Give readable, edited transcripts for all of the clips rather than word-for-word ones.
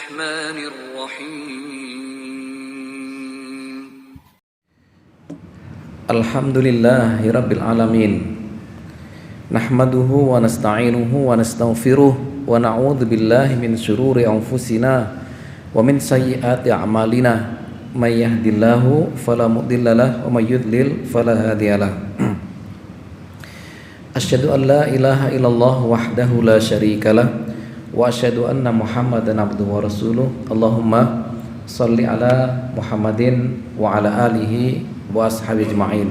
الرحمن الرحيم الحمد لله رب العالمين نحمده ونستعينه ونستغفره ونعوذ بالله من شرور أنفسنا ومن سيئات أعمالنا من يهد الله فلا مضل له ومن يضلل فلا هادي له أشهد أن لا إله إلا الله وحده لا شريك له وأشهد أن محمدا عبده ورسوله اللهم صل على محمد وعلى آله وأصحابه أجمعين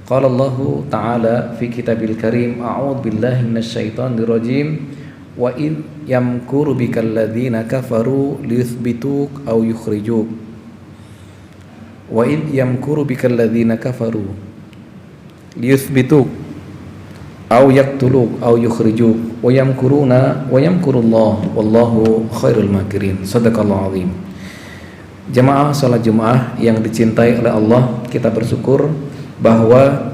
قال الله تعالى في كتابه الكريم أعوذ بالله من الشيطان الرجيم وإذ يمكر بك الذين كفروا ليثبتوك أو يخرجوك وإذ يمكر بك الذين كفروا ليثبتوك أو يقتلوك أو يخرجوك ويمكرون ويمكر الله والله خير الماكرين Sadaqallahu azim. Jemaah salat Jumat yang dicintai oleh Allah, kita bersyukur bahwa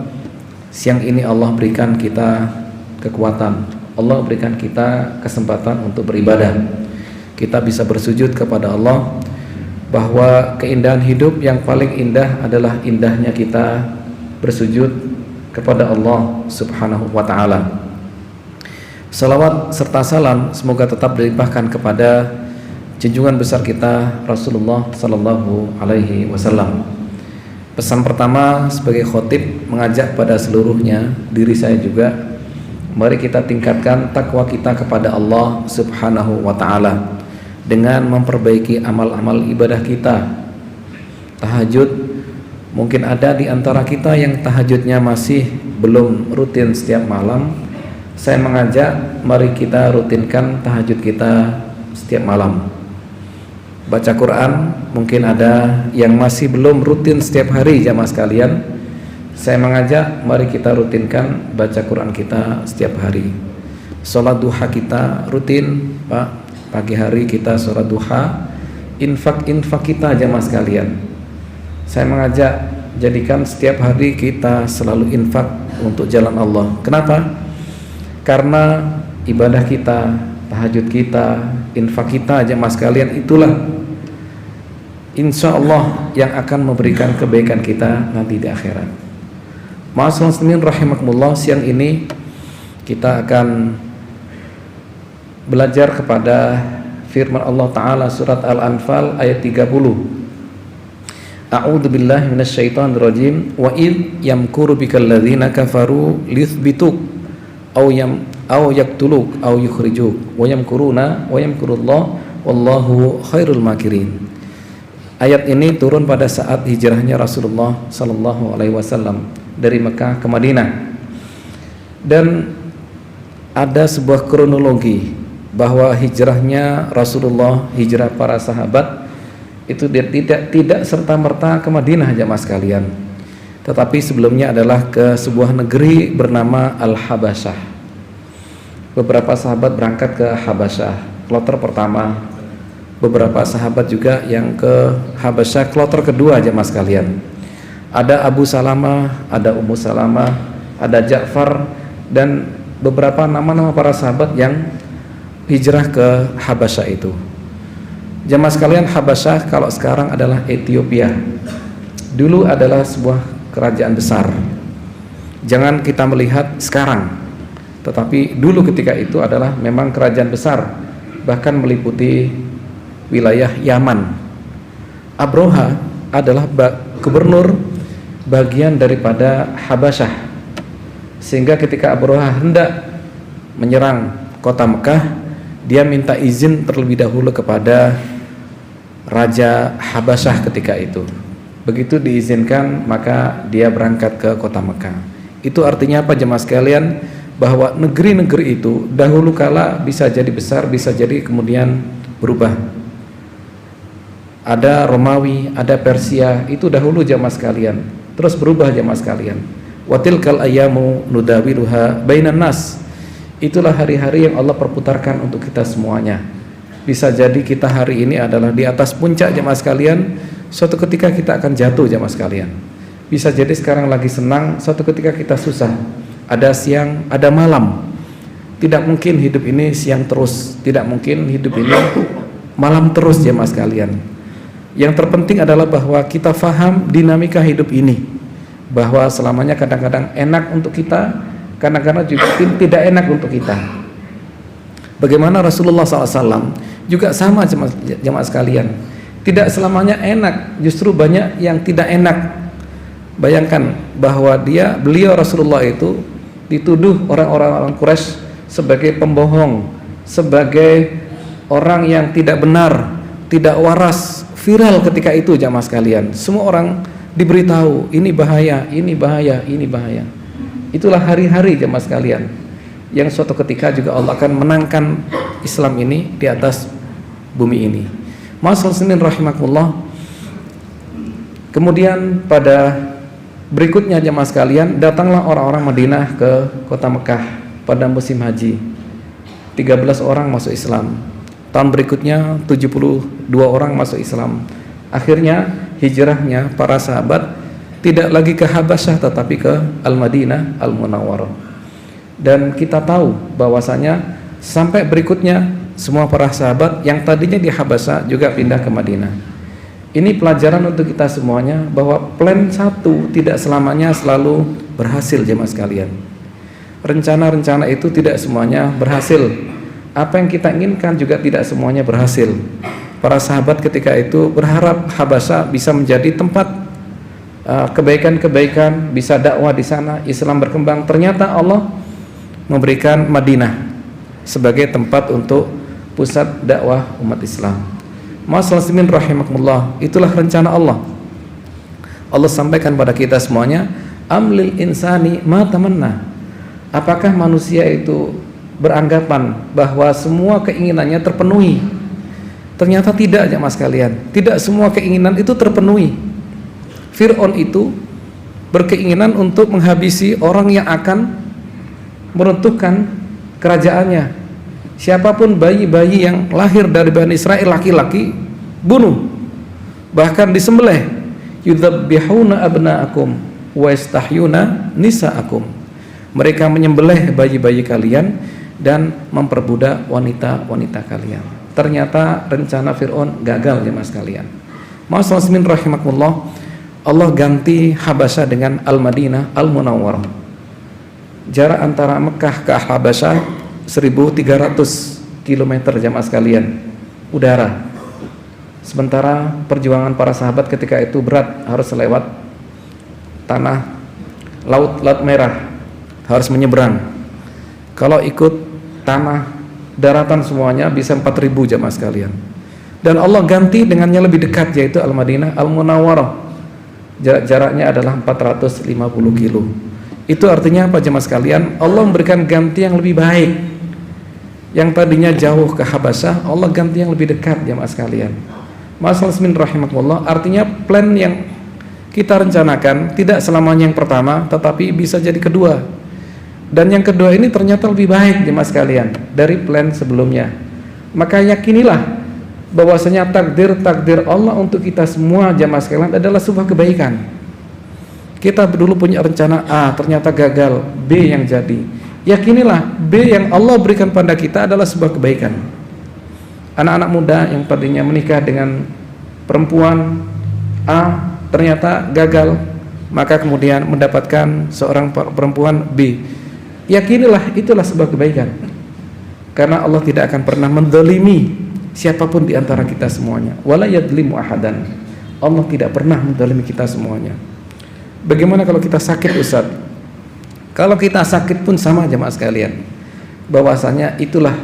siang ini Allah berikan kita kekuatan, Allah berikan kita kesempatan untuk beribadah. Kita bisa bersujud kepada Allah, bahwa keindahan hidup yang paling indah adalah indahnya kita bersujud kepada Allah Subhanahu wa ta'ala. Salawat serta salam semoga tetap dilimpahkan kepada junjungan besar kita Rasulullah sallallahu alaihi wasallam. Pesan pertama sebagai khotib mengajak pada seluruhnya, diri saya juga, mari kita tingkatkan takwa kita kepada Allah Subhanahu wa ta'ala dengan memperbaiki amal-amal ibadah kita. Tahajud, mungkin ada di antara kita yang tahajudnya masih belum rutin setiap malam. Saya mengajak, mari kita rutinkan tahajud kita setiap malam. Baca Quran, mungkin ada yang masih belum rutin setiap hari jamaah sekalian. Saya mengajak, mari kita rutinkan baca Quran kita setiap hari. Sholat duha kita rutin, Pak. Pagi hari kita sholat duha. Infak kita jamaah sekalian. Saya mengajak, jadikan setiap hari kita selalu infak untuk jalan Allah. Kenapa? Karena ibadah kita, tahajud kita, infak kita jemaah sekalian, itulah insya Allah yang akan memberikan kebaikan kita nanti di akhirat. Ma'asyiral muslimin rahimakumullah, siang ini kita akan belajar kepada firman Allah Ta'ala surat Al-Anfal ayat 30. A'udzu billahi minasyaitonir rajim wa id yamkuru bikal ladzina kafaru liyuthbituk aw yaqtuluk aw yukhrijuk wa yamkuruna wa yamkurullah wallahu khairul makirin. Ayat ini turun pada saat hijrahnya Rasulullah sallallahu alaihi wasallam dari Mekah ke Madinah. Dan ada sebuah kronologi bahwa hijrahnya Rasulullah, hijrah para sahabat itu tidak serta-merta ke Madinah jamaah sekalian, tetapi sebelumnya adalah ke sebuah negeri bernama Al-Habasyah. Beberapa sahabat berangkat ke Habasyah kloter pertama, beberapa sahabat juga yang ke Habasyah kloter kedua jamaah sekalian. Ada Abu Salamah, ada Ummu Salamah, ada Ja'far, dan beberapa nama-nama para sahabat yang hijrah ke Habasyah itu. Jamaah sekalian, Habasyah kalau sekarang adalah Ethiopia. Dulu adalah sebuah kerajaan besar. Jangan kita melihat sekarang, tetapi dulu ketika itu adalah memang kerajaan besar, bahkan meliputi wilayah Yaman. Abroha adalah gubernur bagian daripada Habasyah, sehingga ketika Abroha hendak menyerang kota Mekah, dia minta izin terlebih dahulu kepada Raja Habasyah ketika itu. Begitu diizinkan, maka dia berangkat ke kota Mekah. Itu artinya apa jemaah sekalian? Bahwa negeri-negeri itu dahulu kala bisa jadi besar, bisa jadi kemudian berubah. Ada Romawi, ada Persia, itu dahulu jemaah sekalian, terus berubah jemaah sekalian. Watilkal ayyamu nudawiluha bainan nas. Itulah hari-hari yang Allah perputarkan untuk kita semuanya. Bisa jadi kita hari ini adalah di atas puncak jemaah sekalian, suatu ketika kita akan jatuh jemaah sekalian. Bisa jadi sekarang lagi senang, suatu ketika kita susah. Ada siang, ada malam. Tidak mungkin hidup ini siang terus, tidak mungkin hidup ini malam terus jemaah sekalian. Yang terpenting adalah bahwa kita faham dinamika hidup ini, bahwa selamanya kadang-kadang enak untuk kita, kadang-kadang juga tidak enak untuk kita. Bagaimana Rasulullah SAW juga sama jemaah sekalian, tidak selamanya enak, justru banyak yang tidak enak. Bayangkan bahwa beliau Rasulullah itu dituduh orang-orang Quraisy sebagai pembohong, sebagai orang yang tidak benar, tidak waras, viral ketika itu jamaah sekalian. Semua orang diberitahu ini bahaya, ini bahaya, ini bahaya. Itulah hari-hari jamaah sekalian yang suatu ketika juga Allah akan menangkan Islam ini di atas bumi ini. Muslimin rahimakumullah. Kemudian pada berikutnya jamaah sekalian, datanglah orang-orang Madinah ke kota Mekah pada musim haji. 13 orang masuk Islam. Tahun berikutnya 72 orang masuk Islam. Akhirnya hijrahnya para sahabat tidak lagi ke Habasyah tetapi ke Al-Madinah Al-Munawwarah. Dan kita tahu bahwasanya sampai berikutnya semua para sahabat yang tadinya di Habasyah juga pindah ke Madinah. Ini pelajaran untuk kita semuanya bahwa plan satu tidak selamanya selalu berhasil jemaah sekalian. Rencana-rencana itu tidak semuanya berhasil. Apa yang kita inginkan juga tidak semuanya berhasil. Para sahabat ketika itu berharap Habasyah bisa menjadi tempat kebaikan-kebaikan, bisa dakwah di sana, Islam berkembang. Ternyata Allah memberikan Madinah sebagai tempat untuk pusat dakwah umat Islam. Muslimin rahimakumullah, itulah rencana Allah. Allah sampaikan pada kita semuanya, amlil insani ma tamanna. Apakah manusia itu beranggapan bahwa semua keinginannya terpenuhi? Ternyata tidak jemaah sekalian. Tidak semua keinginan itu terpenuhi. Fir'aun itu berkeinginan untuk menghabisi orang yang akan meruntuhkan kerajaannya. Siapapun bayi-bayi yang lahir dari Bani Israel laki-laki bunuh, bahkan disembelih. Yudzabbihuna abna'akum wa yastahyuna nisa'akum. Mereka menyembelih bayi-bayi kalian dan memperbudak wanita-wanita kalian. Ternyata rencana Fir'aun gagal jemaah sekalian. Muslimin rahimakumullah, Allah ganti Habasyah dengan Al-Madinah Al-Munawwarah. Jarak antara Mekah ke Habasyah 1.300 km jamaah sekalian, udara. Sementara perjuangan para sahabat ketika itu berat, harus lewat tanah laut merah, harus menyeberang. Kalau ikut tanah daratan semuanya bisa 4.000 jamaah sekalian. Dan Allah ganti dengannya lebih dekat, yaitu Al-Madinah Al-Munawwarah. Jaraknya adalah 450 kilo. Itu artinya apa jemaah sekalian? Allah memberikan ganti yang lebih baik. Yang tadinya jauh ke Habasyah, Allah ganti yang lebih dekat jemaah sekalian. Muslimin rahimakumullah, artinya plan yang kita rencanakan tidak selamanya yang pertama, tetapi bisa jadi kedua. Dan yang kedua ini ternyata lebih baik jemaah sekalian dari plan sebelumnya. Maka yakinilah bahwasanya takdir Allah untuk kita semua jemaah sekalian adalah sebuah kebaikan. Kita dulu punya rencana A, ternyata gagal, B yang jadi. Yakinilah B yang Allah berikan pada kita adalah sebuah kebaikan. Anak-anak muda yang tadinya menikah dengan perempuan A ternyata gagal, maka kemudian mendapatkan seorang perempuan B. Yakinilah itulah sebuah kebaikan. Karena Allah tidak akan pernah menzalimi siapapun di antara kita semuanya. Wala yadlimu ahadan. Allah tidak pernah menzalimi kita semuanya. Bagaimana kalau kita sakit, Ustaz? Kalau kita sakit pun sama jemaah sekalian, bahwasanya itulah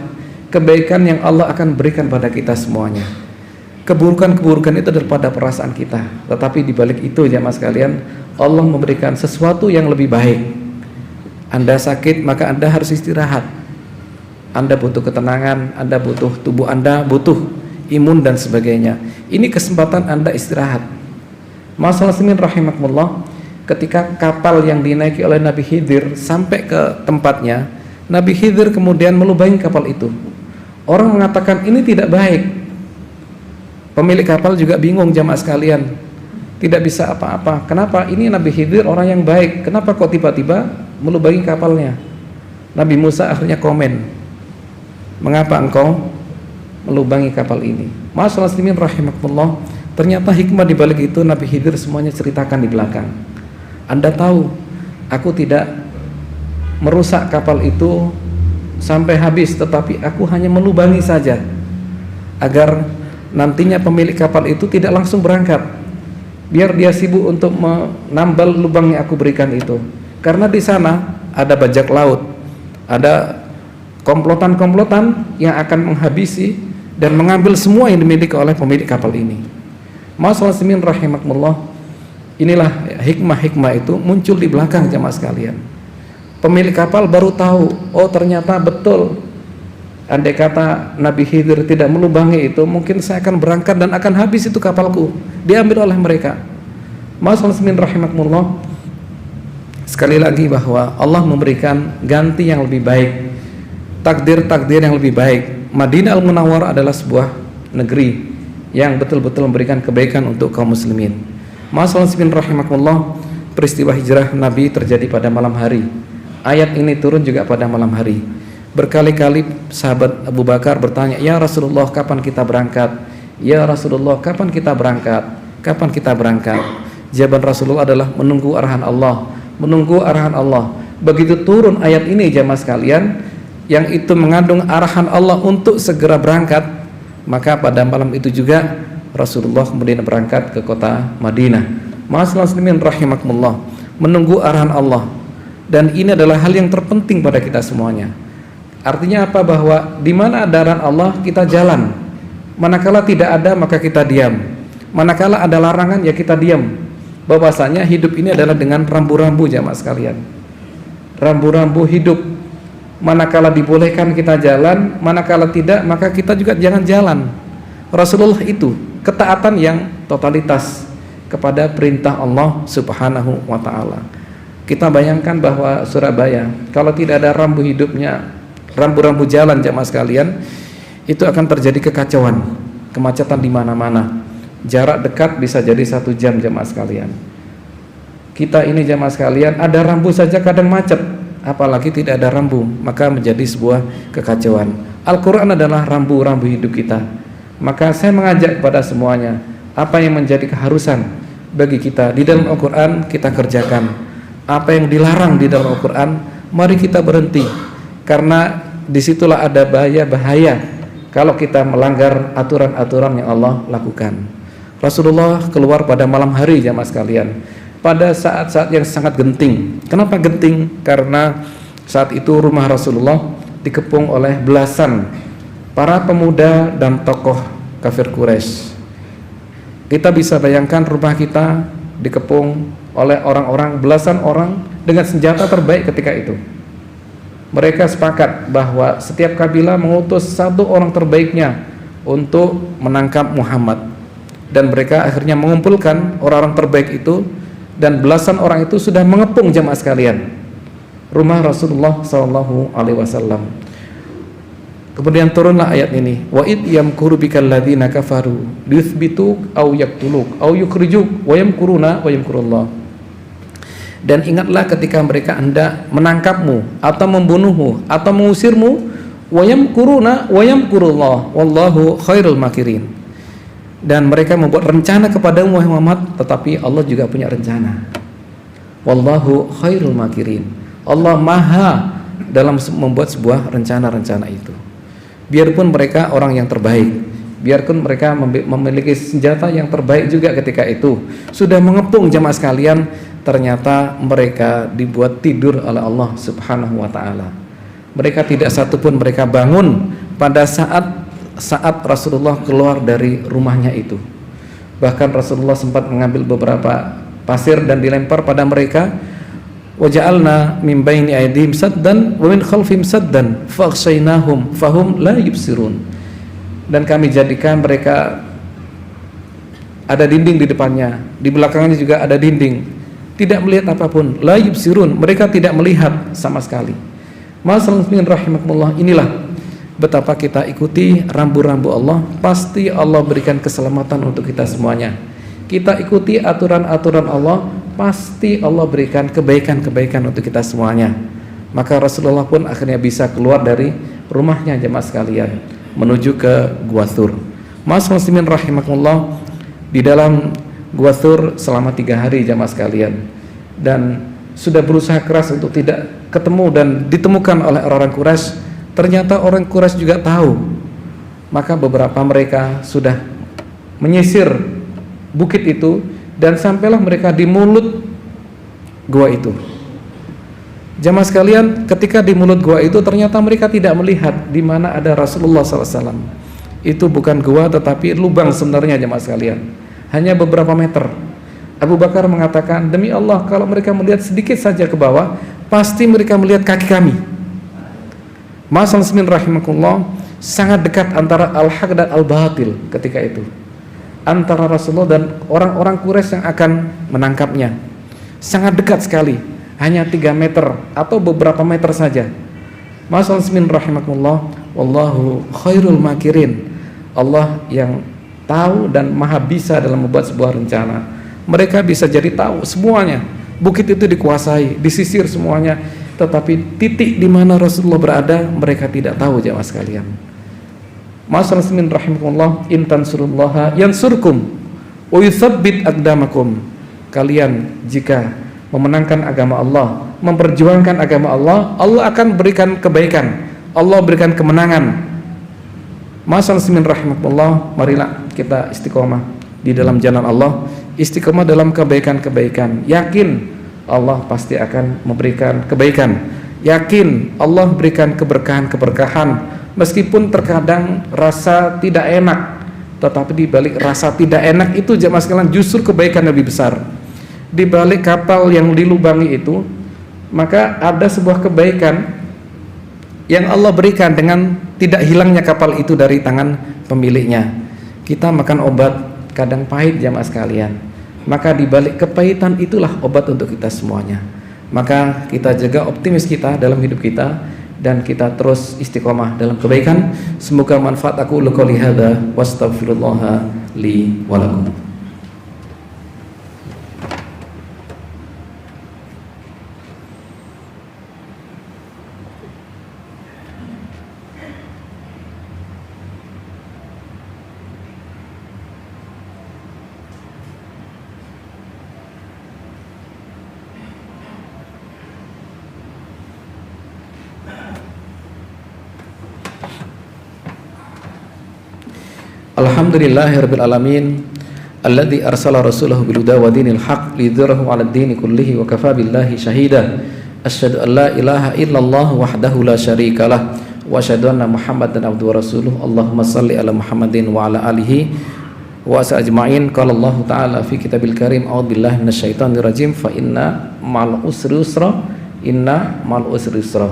kebaikan yang Allah akan berikan pada kita semuanya. Keburukan-keburukan itu daripada perasaan kita, tetapi di balik itu jemaah sekalian, Allah memberikan sesuatu yang lebih baik. Anda sakit, maka Anda harus istirahat. Anda butuh ketenangan, Anda butuh, tubuh Anda butuh imun dan sebagainya. Ini kesempatan Anda istirahat. Muslimin rahimakumullah, ketika kapal yang dinaiki oleh Nabi Khidir sampai ke tempatnya, Nabi Khidir kemudian melubangi kapal itu. Orang mengatakan ini tidak baik. Pemilik kapal juga bingung jamaah sekalian, tidak bisa apa-apa. Kenapa? Ini Nabi Khidir orang yang baik, kenapa kok tiba-tiba melubangi kapalnya? Nabi Musa akhirnya komen, mengapa engkau melubangi kapal ini. Ma'asyiral muslimin rahimakumullah, ternyata hikmah di balik itu Nabi Khidir semuanya ceritakan di belakang. Anda tahu, aku tidak merusak kapal itu sampai habis, tetapi aku hanya melubangi saja agar nantinya pemilik kapal itu tidak langsung berangkat, biar dia sibuk untuk menambal lubang yang aku berikan itu. Karena di sana ada bajak laut, ada komplotan-komplotan yang akan menghabisi dan mengambil semua yang dimiliki oleh pemilik kapal ini. Ma'asyiral muslimin rahimakumullah, inilah hikmah-hikmah itu muncul di belakang jamaah sekalian. Pemilik kapal baru tahu, oh ternyata betul, andai kata Nabi Khidir tidak melubangi itu, mungkin saya akan berangkat dan akan habis itu kapalku, diambil oleh mereka. Ma'asyiral muslimin rahimakumullah, sekali lagi bahwa Allah memberikan ganti yang lebih baik, takdir-takdir yang lebih baik. Madinah Al-Munawwarah adalah sebuah negeri yang betul-betul memberikan kebaikan untuk kaum muslimin. Ma'asyiral muslimin rahimakumullah, peristiwa hijrah Nabi terjadi pada malam hari. Ayat ini turun juga pada malam hari. Berkali-kali sahabat Abu Bakar bertanya, "Ya Rasulullah, kapan kita berangkat? Ya Rasulullah, kapan kita berangkat? Kapan kita berangkat?" Jawaban Rasulullah adalah menunggu arahan Allah, menunggu arahan Allah. Begitu turun ayat ini jamaah sekalian, yang itu mengandung arahan Allah untuk segera berangkat, maka pada malam itu juga Rasulullah kemudian berangkat ke kota Madinah. Ma'asyiral muslimin rahimakumullah, menunggu arahan Allah. Dan ini adalah hal yang terpenting pada kita semuanya. Artinya apa? Bahwa di mana ada arahan Allah kita jalan. Manakala tidak ada maka kita diam. Manakala ada larangan ya kita diam. Bahwasanya hidup ini adalah dengan rambu-rambu jamaah sekalian. Rambu-rambu hidup. Manakala dibolehkan kita jalan, manakala tidak maka kita juga jangan jalan. Rasulullah itu ketaatan yang totalitas kepada perintah Allah Subhanahu wa taala. Kita bayangkan bahwa Surabaya kalau tidak ada rambu hidupnya, rambu-rambu jalan jamaah sekalian, itu akan terjadi kekacauan, kemacetan di mana-mana. Jarak dekat bisa jadi 1 jam jamaah sekalian. Kita ini jamaah sekalian ada rambu saja kadang macet, apalagi tidak ada rambu, maka menjadi sebuah kekacauan. Al-Quran adalah rambu-rambu hidup kita. Maka saya mengajak kepada semuanya, apa yang menjadi keharusan bagi kita di dalam Al-Quran kita kerjakan. Apa yang dilarang di dalam Al-Quran mari kita berhenti, karena disitulah ada bahaya-bahaya kalau kita melanggar aturan-aturan yang Allah lakukan. Rasulullah keluar pada malam hari jamaah sekalian, pada saat-saat yang sangat genting. Kenapa genting? Karena saat itu rumah Rasulullah dikepung oleh belasan para pemuda dan tokoh kafir Quraisy. Kita bisa bayangkan rumah kita dikepung oleh orang-orang, belasan orang dengan senjata terbaik ketika itu. Mereka sepakat bahwa setiap kabilah mengutus 1 orang terbaiknya untuk menangkap Muhammad, dan mereka akhirnya mengumpulkan orang-orang terbaik itu, dan belasan orang itu sudah mengepung jamaah sekalian rumah Rasulullah SAW. Kemudian turunlah ayat ini, wa id yamkuru bikal ladzina kafaru liyuthbituk aw yaqtuluk aw yukhrijuk wa yamkuruna wa yamkurullah. Dan ingatlah ketika mereka hendak menangkapmu atau membunuhmu atau mengusirmu, wa yamkuruna wa yamkurullah wallahu khairul makirin. Dan mereka membuat rencana kepadamu wahai Muhammad, tetapi Allah juga punya rencana. Wallahu khairul makirin. Allah maha dalam membuat sebuah rencana-rencana itu. Biarpun mereka orang yang terbaik, biarpun mereka memiliki senjata yang terbaik juga ketika itu, sudah mengepung jamaah sekalian, ternyata mereka dibuat tidur oleh Allah Subhanahu wa taala. Mereka tidak satupun mereka bangun pada saat Rasulullah keluar dari rumahnya itu. Bahkan Rasulullah sempat mengambil beberapa pasir dan dilempar pada mereka. Waja'alna min baini aydihim saddan wa min khalfihim saddan faghshaynahum fahum la yubsirun. Dan kami jadikan mereka ada dinding di depannya, di belakangnya juga ada dinding, tidak melihat apapun, la yubsirun, mereka tidak melihat sama sekali. Ma'asyiral muslimin rahimakumullah, inilah betapa kita ikuti rambu-rambu Allah, pasti Allah berikan keselamatan untuk kita semuanya. Kita ikuti aturan-aturan Allah, pasti Allah berikan kebaikan-kebaikan untuk kita semuanya. Maka Rasulullah pun akhirnya bisa keluar dari rumahnya jemaah sekalian, menuju ke Gua Thur. Mas muslimin rahimakumullah, di dalam Gua Thur selama 3 hari jamaah sekalian, dan sudah berusaha keras untuk tidak ketemu dan ditemukan oleh orang-orang Quraisy. Ternyata orang Quraisy juga tahu. Maka beberapa mereka sudah menyisir bukit itu dan sampailah mereka di mulut gua itu. Jamaah sekalian, ketika di mulut gua itu ternyata mereka tidak melihat di mana ada Rasulullah SAW. Itu bukan gua tetapi lubang sebenarnya jamaah sekalian, hanya beberapa meter. Abu Bakar mengatakan, demi Allah kalau mereka melihat sedikit saja ke bawah, pasti mereka melihat kaki kami. Masal muslimin rahimakumullah, sangat dekat antara al-haq dan al-batil ketika itu, antara Rasulullah dan orang-orang Quraisy yang akan menangkapnya. Sangat dekat sekali, hanya 3 meter atau beberapa meter saja. Masal muslimin rahimakumullah, wallahu khairul makirin. Allah yang tahu dan maha bisa dalam membuat sebuah rencana. Mereka bisa jadi tahu semuanya, bukit itu dikuasai, disisir semuanya, tetapi titik di mana Rasulullah berada mereka tidak tahu jamaah sekalian. Ma'asyiral muslimin rahimakumullah, in tansurullaha yansurkum wa yutsabbit aqdamakum. Kalian jika memenangkan agama Allah, memperjuangkan agama Allah, Allah akan berikan kebaikan, Allah berikan kemenangan. Ma'asyiral muslimin rahimakumullah, marilah kita istiqomah di dalam jalan Allah, istiqomah dalam kebaikan-kebaikan. Yakin Allah pasti akan memberikan kebaikan. Yakin Allah berikan keberkahan-keberkahan. Meskipun terkadang rasa tidak enak, tetapi di balik rasa tidak enak itu jemaah sekalian justru kebaikan lebih besar. Di balik kapal yang dilubangi itu, maka ada sebuah kebaikan yang Allah berikan dengan tidak hilangnya kapal itu dari tangan pemiliknya. Kita makan obat kadang pahit jamaah sekalian, maka di balik kepahitan itulah obat untuk kita semuanya. Maka kita jaga optimis kita dalam hidup kita dan kita terus istiqomah dalam kebaikan. Semoga manfaat. Aku qouli hadza wastaghfirullah li wa lakum. Alhamdulillahirabbil alamin alladzi arsala rasulahu bil huda wa dinil haq lidhirahu 'alad dini kullihi wa kafa billahi shahida. Asyhadu an la ilaha illallah wahdahu la syarikalah wa asyhadu anna Muhammadan abduhu wa rasuluh. Allahumma shalli ala Muhammadin wa ala alihi wa ajma'in. Qala Allah ta'ala fi kitabil karim, a'udzubillahi minasyaitonir rajim, fa inna ma'al usri yusra, inna ma'al usri yusra.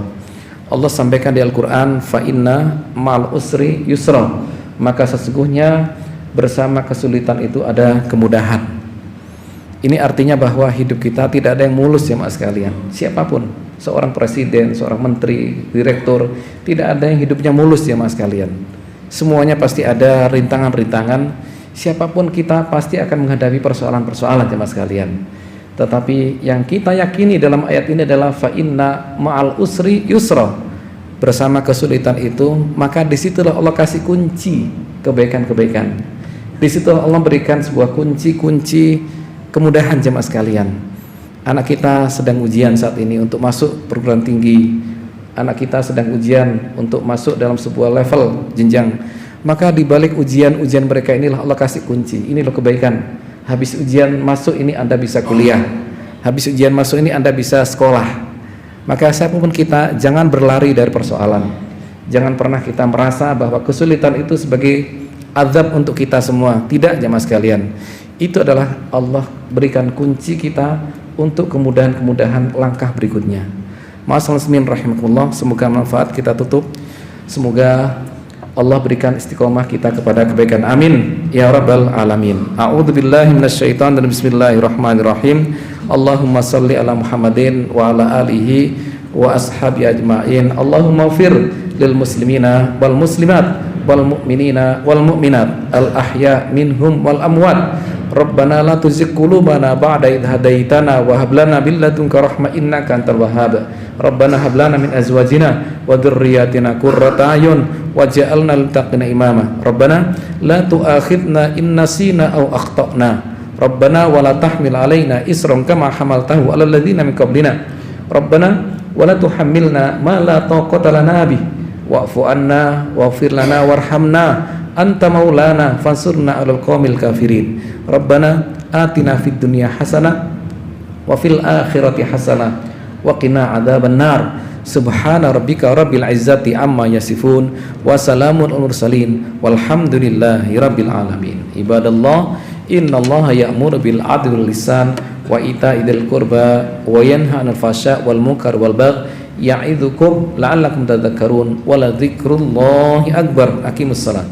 Allah sampaikan di Al-Qur'an, fa inna ma'al usri yusra, maka sesungguhnya bersama kesulitan itu ada kemudahan. Ini artinya bahwa hidup kita tidak ada yang mulus ya mas sekalian. Siapapun, seorang presiden, seorang menteri, direktur, tidak ada yang hidupnya mulus ya mas sekalian. Semuanya pasti ada rintangan-rintangan. Siapapun kita pasti akan menghadapi persoalan-persoalan ya mas sekalian. Tetapi yang kita yakini dalam ayat ini adalah fa inna ma'al usri yusra. Bersama kesulitan itu, maka disitulah Allah kasih kunci kebaikan-kebaikan. Disitulah Allah berikan sebuah kunci-kunci kemudahan jemaah sekalian. Anak kita sedang ujian saat ini untuk masuk perguruan tinggi. Anak kita sedang ujian untuk masuk dalam sebuah level jenjang. Maka di balik ujian-ujian mereka inilah Allah kasih kunci. Ini loh kebaikan. Habis ujian masuk ini Anda bisa kuliah. Habis ujian masuk ini Anda bisa sekolah. Maka siapapun kita, jangan berlari dari persoalan. Jangan pernah kita merasa bahwa kesulitan itu sebagai azab untuk kita semua. Tidak jemaah sekalian. Itu adalah Allah berikan kunci kita untuk kemudahan-kemudahan langkah berikutnya. Ma'asyiral muslimin rahimakumullah, semoga manfaat. Kita tutup. Semoga Allah berikan istiqomah kita kepada kebaikan. Amin ya rabbal alamin. A'udzubillahi minasyaitonir rajim. Bismillahirrahmanirrahim. Allahumma shalli ala Muhammadin wa ala alihi wa ashabi ajma'in. Allahumma ighfir lil muslimina wal muslimat wal mu'minina wal mu'minat al ahya minhum wal amwat. Rabbana la tuzigh qulubana ba'da idh hadaitana wa hab lana min ladunka rahmah innaka antal wahhab. Rabbana hab lana min azwajina wa dhurriyyatina qurrata a'yun waj'alna lil muttaqina imama. Rabbana la tu'akhidna in nasina aw akhtana. Rabbana wa la tahmil alaina isran kama hamaltahu 'alal ladzina min qablina. Rabbana wa la tuhammilna ma la taqata lana bih wa'fu 'anna waghfir lana warhamna anta maulana fansurna 'alal qaumil kafirin. Rabbana atina fid dunya hasanah wa fil akhirati hasanah wa qina adzabannar. Subhana rabbika rabbil izzati amma yasifun wa salamun alal mursalin walhamdulillahi rabbil alamin. Ibadallah, innallaha ya'muru bil 'adli wal ihsan wa ita'i dzil qurba wa yanha 'anil fahsya' wal munkar wal baghi ya'idzukum la'allakum tadhakkarun wa la dzikrullahi akbar. Aqimussalat.